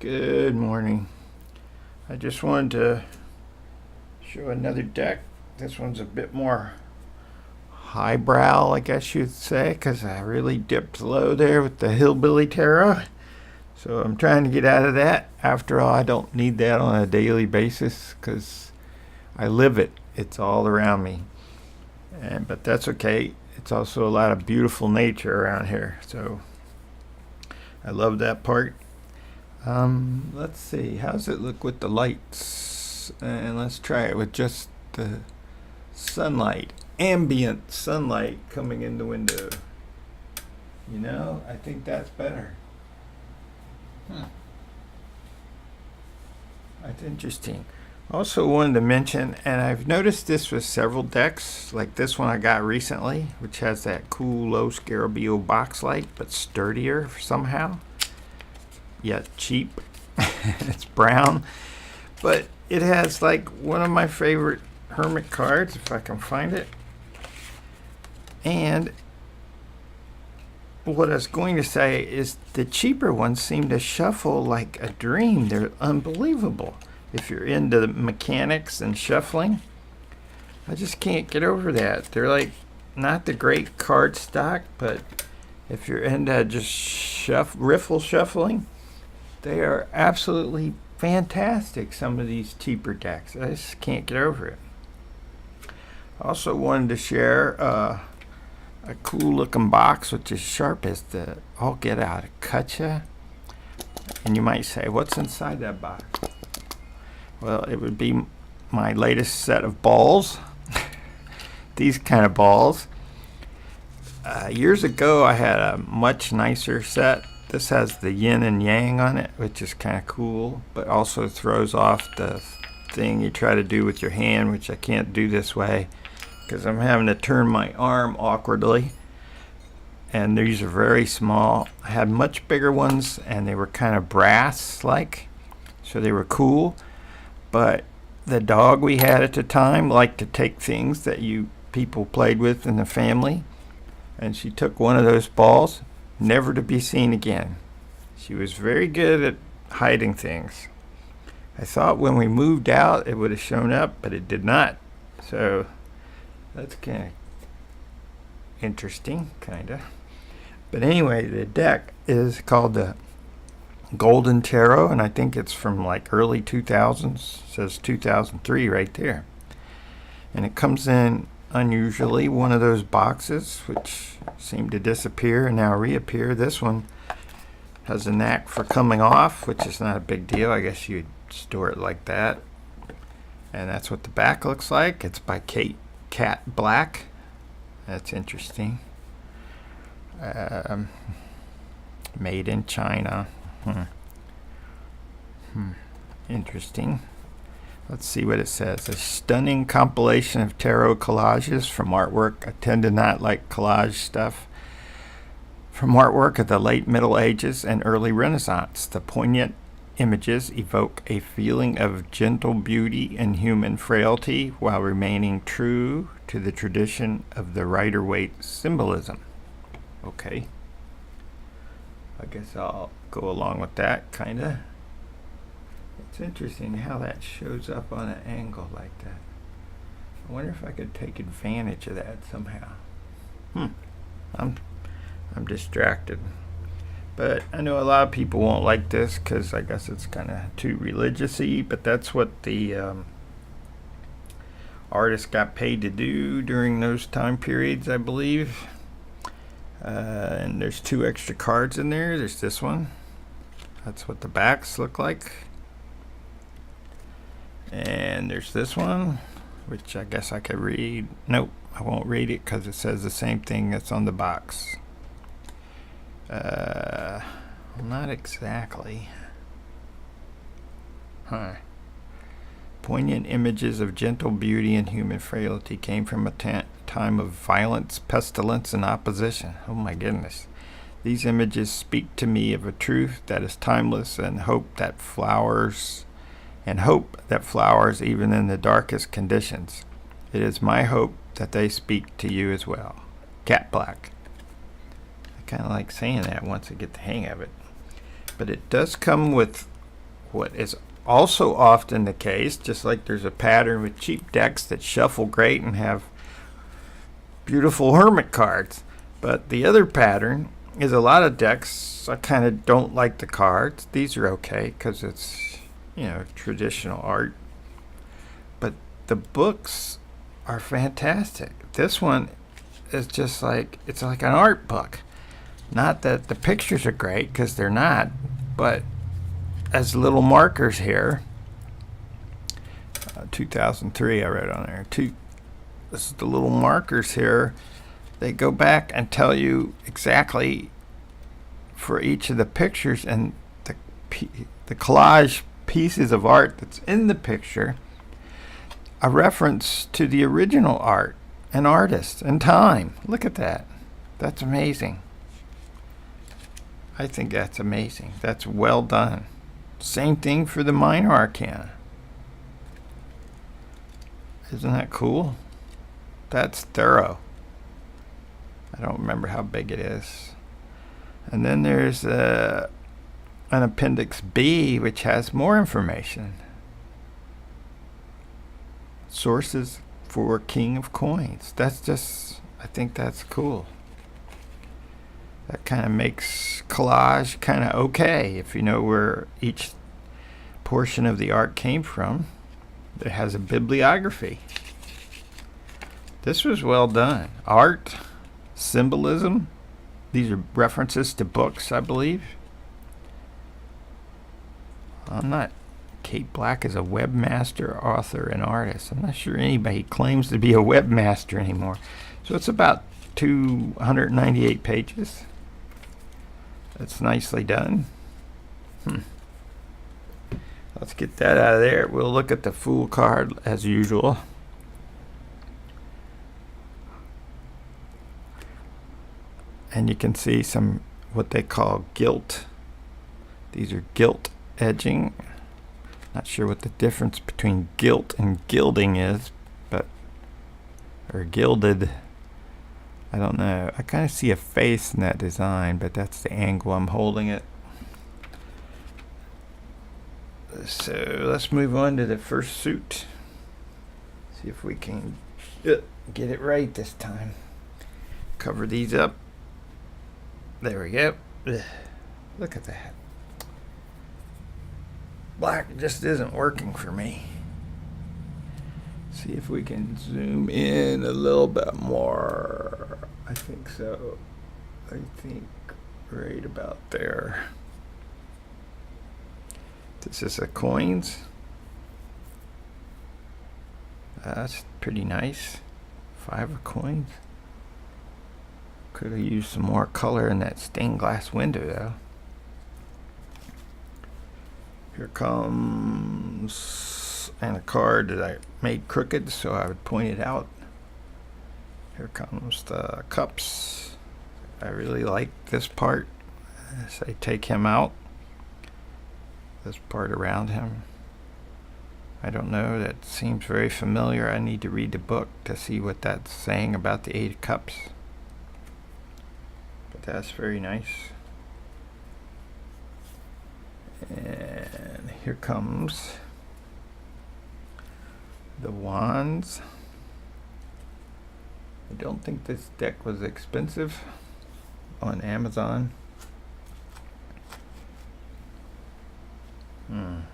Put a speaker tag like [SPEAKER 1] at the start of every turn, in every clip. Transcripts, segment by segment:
[SPEAKER 1] Good morning. I just wanted to show another deck. This one's a bit more highbrow, I guess you'd say, because I really dipped low there with the Hillbilly Tarot. So I'm trying to get out of that. After all, I don't need that on a daily basis because I live it. It's all around me. But that's okay. It's also a lot of beautiful nature around here. So I love that part. Let's see, how's it look with the lights? And let's try it with just the sunlight, ambient sunlight coming in the window. I think that's better. That's interesting. Also wanted to mention, and I've noticed this with several decks, like this one I got recently, which has that cool low Scarabeo box light, but sturdier somehow. Yet cheap. It's brown, but it has like one of my favorite hermit cards, if I can find it. And what I was going to say is the cheaper ones seem to shuffle like a dream. They're unbelievable. If you're into the mechanics and shuffling, I just can't get over that. They're like not the great card stock, but if you're into just riffle shuffling, they are absolutely fantastic, some of these cheaper decks. I just can't get over it. I also wanted to share a cool looking box, which is sharp as the all get out. Cutcha. And you might say, what's inside that box? Well, it would be my latest set of balls. These kind of balls. Years ago, I had a much nicer set. This has the yin and yang on it, which is kind of cool, but also throws off the thing you try to do with your hand, which I can't do this way because I'm having to turn my arm awkwardly. And these are very small. I had much bigger ones, and they were kind of brass-like, so they were cool. But the dog we had at the time liked to take things that you people played with in the family, and she took one of those balls, never to be seen again. She was very good at hiding things. I thought when we moved out it would have shown up, but it did not. So that's kind of interesting, kind of. But anyway, the deck is called the Golden Tarot, and I think it's from like early 2000s. It says 2003 right there. And it comes in unusually one of those boxes which seem to disappear and now reappear. This one has a knack for coming off, which is not a big deal. I guess you'd store it like that. And that's what the back looks like. It's by Cat Black. That's interesting. Made in China. Interesting. Let's see what it says. A stunning compilation of tarot collages from artwork. I tend to not like collage stuff. From artwork of the late Middle Ages and early Renaissance, the poignant images evoke a feeling of gentle beauty and human frailty while remaining true to the tradition of the Rider-Waite symbolism. Okay. I guess I'll go along with that, kind of. It's interesting how that shows up on an angle like that. I wonder if I could take advantage of that somehow. I'm distracted. But I know a lot of people won't like this because I guess it's kind of too religious-y, but that's what the artist got paid to do during those time periods, I believe. And there's 2 extra cards in there. There's this one. That's what the backs look like. And there's this one, which I guess I could read. Nope, I won't read it because it says the same thing that's on the box. Not exactly. Poignant images of gentle beauty and human frailty came from a time of violence, pestilence, and opposition. Oh my goodness. These images speak to me of a truth that is timeless and hope that flowers even in the darkest conditions. It is my hope that they speak to you as well. Cat Black. I kind of like saying that once I get the hang of it. But it does come with what is also often the case, just like there's a pattern with cheap decks that shuffle great and have beautiful hermit cards, but the other pattern is a lot of decks I kind of don't like the cards. These are okay because it's, you know, traditional art, but the books are fantastic. This one is just like, it's like an art book. Not that the pictures are great, because they're not, but as little markers here, 2003 I wrote on there. This is the little markers here. They go back and tell you exactly for each of the pictures, and the collage pieces of art that's in the picture, a reference to the original art and artist and time. Look at that. That's amazing. I think that's amazing. That's well done. Same thing for the minor arcana. Isn't that cool? That's thorough. I don't remember how big it is. And then there's an appendix B, which has more information. Sources for King of Coins. That's just, I think that's cool. That kind of makes collage kind of okay if you know where each portion of the art came from. It has a bibliography. This was well done. Art, symbolism. These are references to books, I believe. Kate Black is a webmaster, author, and artist. I'm not sure anybody claims to be a webmaster anymore. So it's about 298 pages. That's nicely done. Let's get that out of there. We'll look at the Fool card as usual. And you can see some what they call gilt. These are gilt edging. Not sure what the difference between gilt and gilding is, but, or gilded. I don't know. I kind of see a face in that design, but that's the angle I'm holding it. So let's move on to the first suit. See if we can get it right this time. Cover these up. There we go. Look at that. Black just isn't working for me. See if we can zoom in a little bit more. I think so. I think right about there. This is the coins. That's pretty nice. 5 of coins. Could have used some more color in that stained glass window though. Here comes, and a card that I made crooked, so I would point it out. Here comes the cups. I really like this part. As I take him out, this part around him. I don't know, that seems very familiar. I need to read the book to see what that's saying about the 8 of cups. But that's very nice. And here comes the wands. I don't think this deck was expensive on Amazon. Don't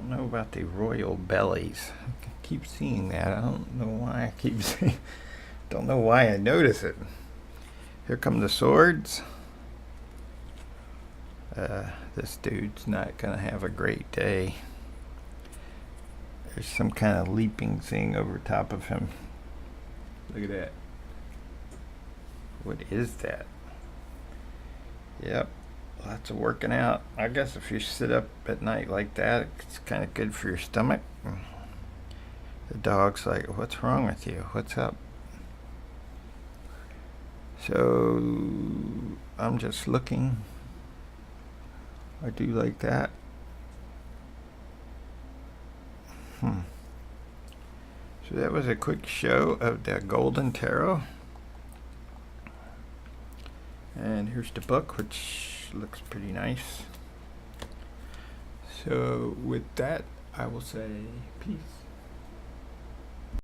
[SPEAKER 1] know about the royal bellies. I keep seeing that. I don't know why I keep seeing. Don't know why I notice it. Here come the swords. This dude's not gonna have a great day. There's some kind of leaping thing over top of him. Look at that. What is that? Yep, lots of working out. I guess if you sit up at night like that, it's kind of good for your stomach. The dog's like, what's wrong with you? What's up? So I'm just looking. I do like that. So that was a quick show of the Golden Tarot. And here's the book, which looks pretty nice. So with that, I will say peace.